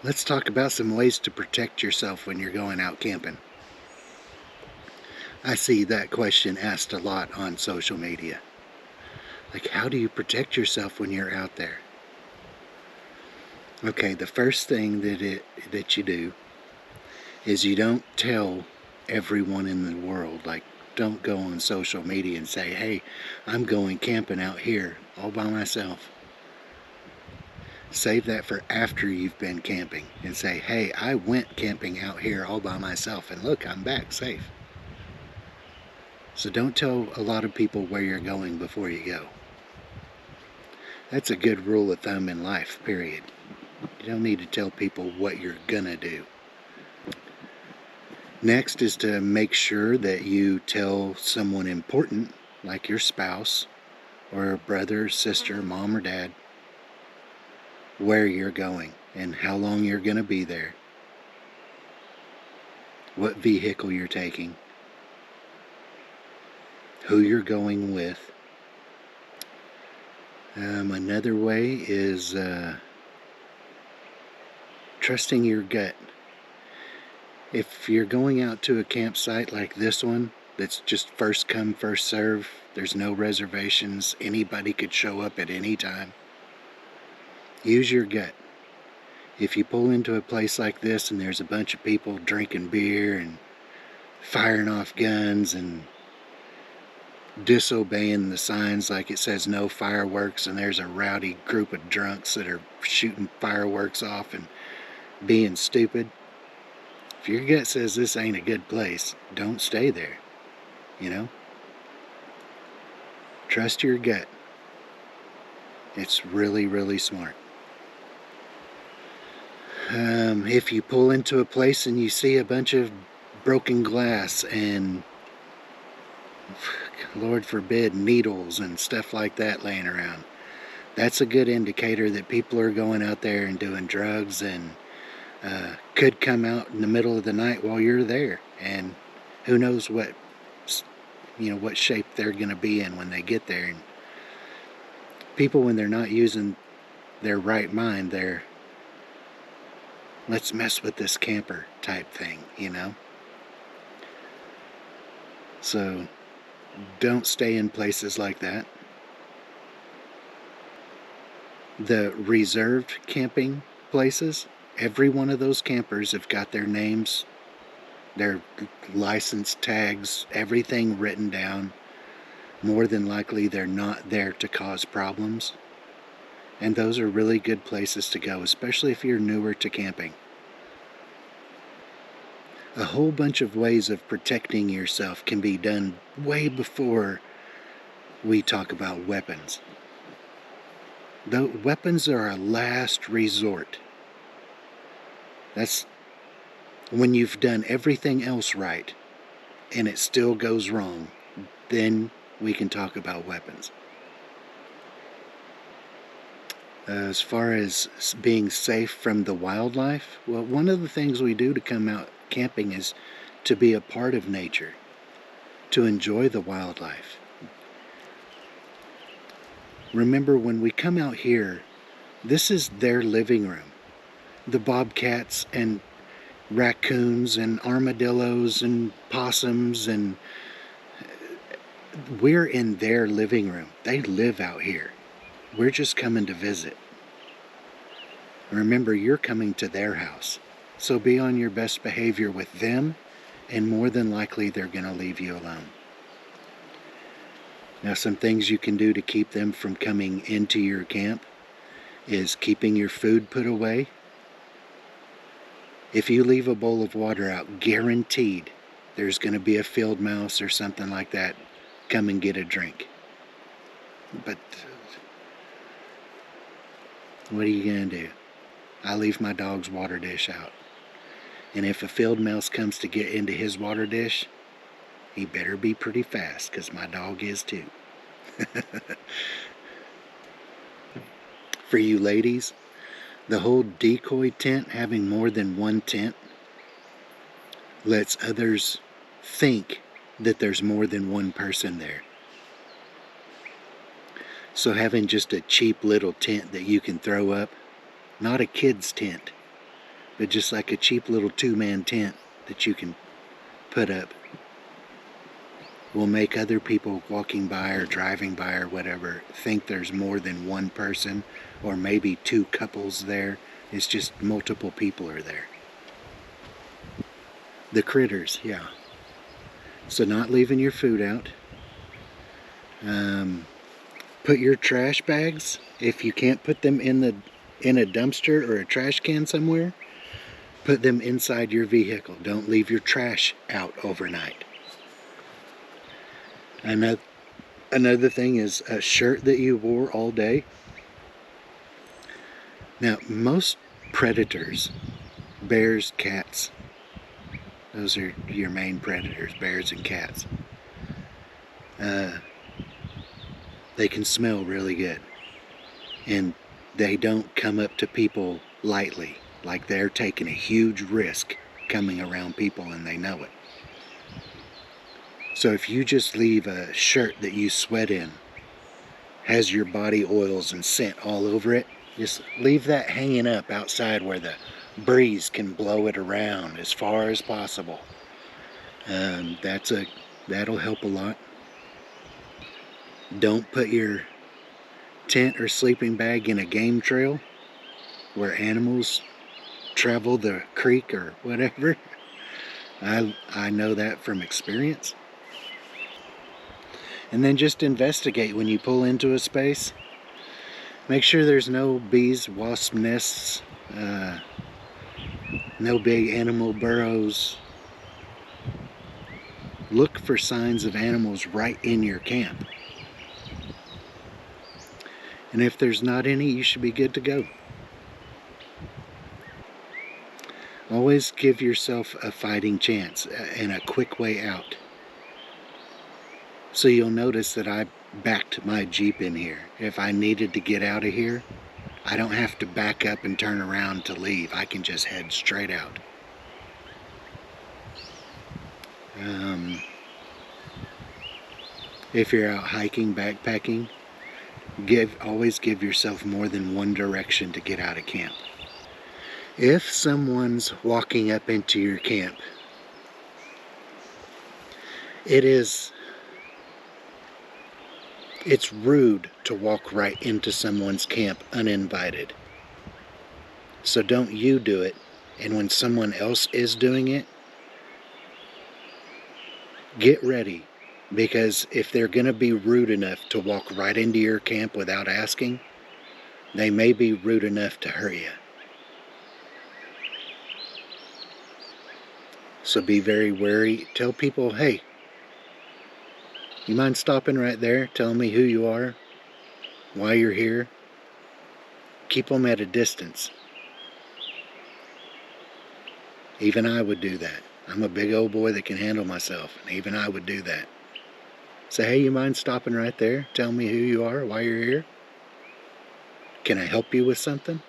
Let's talk about some ways to protect yourself when you're going out camping. I see that question asked a lot on social media. Like, how do you protect yourself when you're out there? Okay, the first thing that you do is you don't tell everyone in the world. Like, don't go on social media and say, hey, I'm going camping out here all by myself. Save that for after you've been camping and say, hey, I went camping out here all by myself and look, I'm back safe. So don't tell a lot of people where you're going before you go. That's a good rule of thumb in life, period. You don't need to tell people what you're gonna do. Next is to make sure that you tell someone important, like your spouse or brother, sister, mom, or dad, where you're going and how long you're gonna be there, what vehicle you're taking, who you're going with. Another way is trusting your gut. If you're going out to a campsite like this one, that's just first come, first serve, there's no reservations, anybody could show up at any time, use your gut. If you pull into a place like this and there's a bunch of people drinking beer and firing off guns and disobeying the signs like it says no fireworks, and there's a rowdy group of drunks that are shooting fireworks off and being stupid, if your gut says this ain't a good place, don't stay there, you know? Trust your gut. It's really, really smart. If you pull into a place and you see a bunch of broken glass and, Lord forbid, needles and stuff like that laying around, that's a good indicator that people are going out there and doing drugs and could come out in the middle of the night while you're there, and who knows what shape they're going to be in when they get there. And people, when they're not using their right mind, they're let's mess with this camper type thing, So don't stay in places like that. The reserved camping places, every one of those campers have got their names, their license tags, everything written down. More than likely they're not there to cause problems. And those are really good places to go, especially if you're newer to camping. A whole bunch of ways of protecting yourself can be done way before we talk about weapons. The weapons are a last resort. That's when you've done everything else right and it still goes wrong, then we can talk about weapons. As far as being safe from the wildlife, well, one of the things we do to come out camping is to be a part of nature, to enjoy the wildlife. Remember, when we come out here, this is their living room. The bobcats and raccoons and armadillos and possums, and we're in their living room. They live out here. We're just coming to visit. Remember, you're coming to their house. So be on your best behavior with them, and more than likely they're going to leave you alone. Now, some things you can do to keep them from coming into your camp is keeping your food put away. If you leave a bowl of water out, guaranteed there's going to be a field mouse or something like that come and get a drink. But what are you going to do? I leave my dog's water dish out. And if a field mouse comes to get into his water dish, he better be pretty fast, because my dog is too. For you ladies, the whole decoy tent, having more than one tent, lets others think that there's more than one person there. So having just a cheap little tent that you can throw up, not a kid's tent, but just like a cheap little 2-man tent that you can put up will make other people walking by or driving by or whatever think there's more than one person or maybe 2 couples there. It's just multiple people are there. The critters, yeah. So not leaving your food out. Put your trash bags, if you can't put them in a dumpster or a trash can somewhere, put them inside your vehicle. Don't leave your trash out overnight. Another thing is a shirt that you wore all day. Now, most predators, bears, cats, those are your main predators, bears and cats. They can smell really good. And they don't come up to people lightly. Like they're taking a huge risk coming around people and they know it. So if you just leave a shirt that you sweat in, has your body oils and scent all over it, just leave that hanging up outside where the breeze can blow it around as far as possible. That'll help a lot. Don't put your tent or sleeping bag in a game trail where animals travel the creek or whatever. I know that from experience. And then just investigate when you pull into a space. Make sure there's no bees, wasp nests, no big animal burrows. Look for signs of animals right in your camp. And if there's not any, you should be good to go. Always give yourself a fighting chance and a quick way out. So you'll notice that I backed my Jeep in here. If I needed to get out of here, I don't have to back up and turn around to leave. I can just head straight out. If you're out hiking, backpacking, always give yourself more than one direction to get out of camp. If someone's walking up into your camp, it's rude to walk right into someone's camp uninvited. So don't you do it, and when someone else is doing it, get ready, because if they're going to be rude enough to walk right into your camp without asking, they may be rude enough to hurt you. So be very wary. Tell people, hey, you mind stopping right there? Tell me who you are, why you're here. Keep them at a distance. Even I would do that. I'm a big old boy that can handle myself, and even I would do that. Say, hey, you mind stopping right there? Tell me who you are, why you're here. Can I help you with something?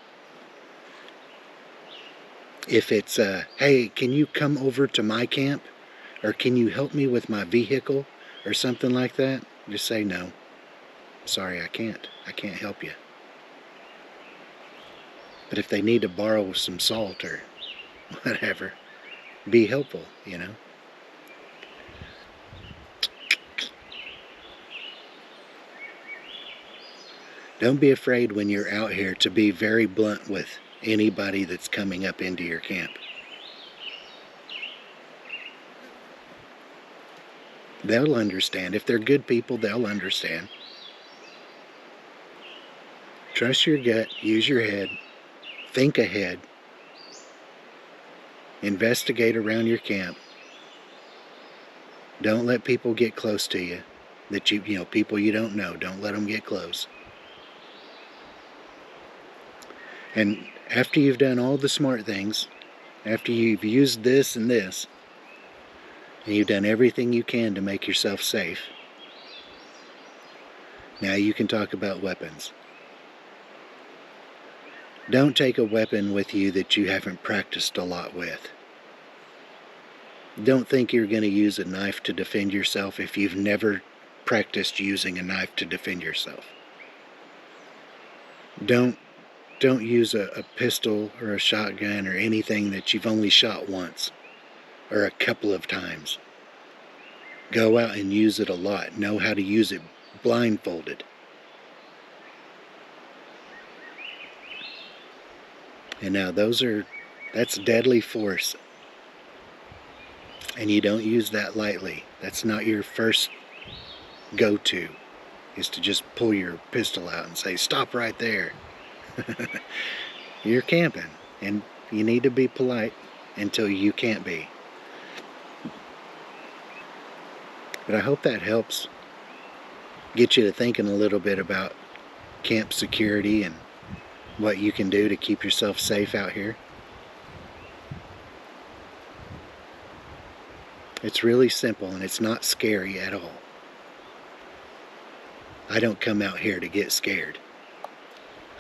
If it's, hey, can you come over to my camp? Or can you help me with my vehicle? Or something like that, just say no. Sorry, I can't. I can't help you. But if they need to borrow some salt or whatever, be helpful, you know. Don't be afraid when you're out here to be very blunt with anybody that's coming up into your camp. They'll understand. If they're good people, they'll understand. Trust your gut, use your head, think ahead, investigate around your camp. Don't let people get close to you. People you don't know, don't let them get close. And after you've done all the smart things, after you've used this and this, and you've done everything you can to make yourself safe, now you can talk about weapons. Don't take a weapon with you that you haven't practiced a lot with. Don't think you're going to use a knife to defend yourself if you've never practiced using a knife to defend yourself. Don't don't use a pistol or a shotgun or anything that you've only shot once or a couple of times. Go out and use it a lot. Know how to use it blindfolded. And now that's deadly force. And you don't use that lightly. That's not your first go-to, is to just pull your pistol out and say, stop right there. You're camping, and you need to be polite until you can't be. But I hope that helps get you to thinking a little bit about camp security and what you can do to keep yourself safe out here. It's really simple and it's not scary at all. I don't come out here to get scared.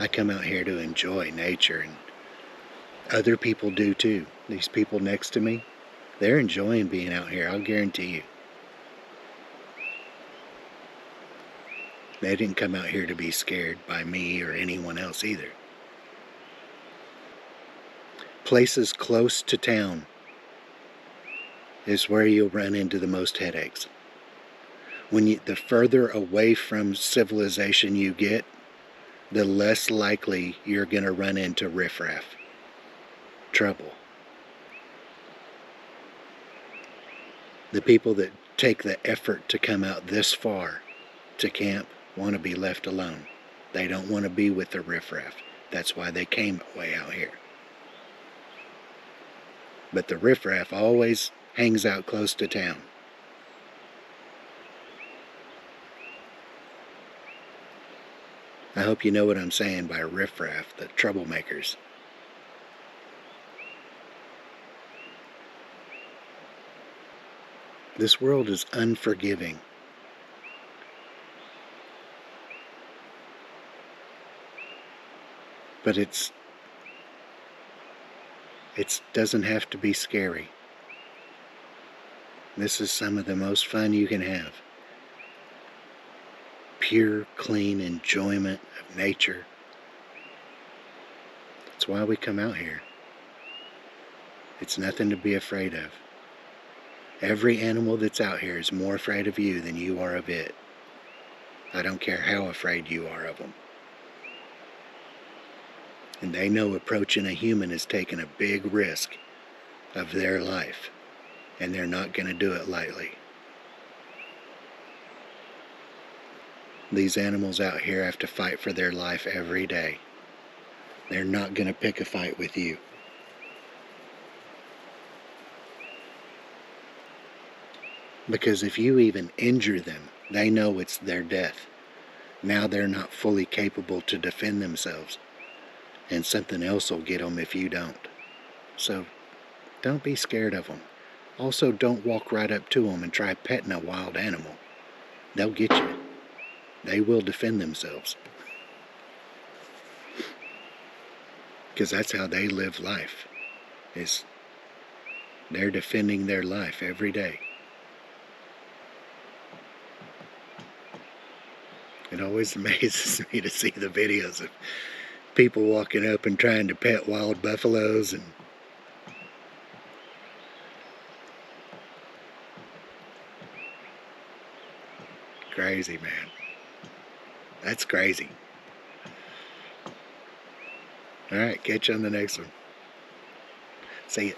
I come out here to enjoy nature, and other people do too. These people next to me, they're enjoying being out here, I'll guarantee you. They didn't come out here to be scared by me or anyone else either. Places close to town is where you'll run into the most headaches. The further away from civilization you get, the less likely you're going to run into riffraff, trouble. The people that take the effort to come out this far to camp want to be left alone. They don't want to be with the riffraff. That's why they came way out here. But the riffraff always hangs out close to town. I hope you know what I'm saying by riffraff, the troublemakers. This world is unforgiving. But it doesn't have to be scary. This is some of the most fun you can have. Pure, clean enjoyment of nature. That's why we come out here. It's nothing to be afraid of. Every animal that's out here is more afraid of you than you are of it. I don't care how afraid you are of them. And they know approaching a human is taking a big risk of their life, and they're not going to do it lightly. These animals out here have to fight for their life every day. They're not going to pick a fight with you. Because if you even injure them, they know it's their death. Now they're not fully capable to defend themselves. And something else will get them if you don't. So don't be scared of them. Also, don't walk right up to them and try petting a wild animal. They'll get you. They will defend themselves. Because that's how they live life. They're defending their life every day. It always amazes me to see the videos of people walking up and trying to pet wild buffaloes, and crazy, man. That's crazy. Alright, catch you on the next one. See ya.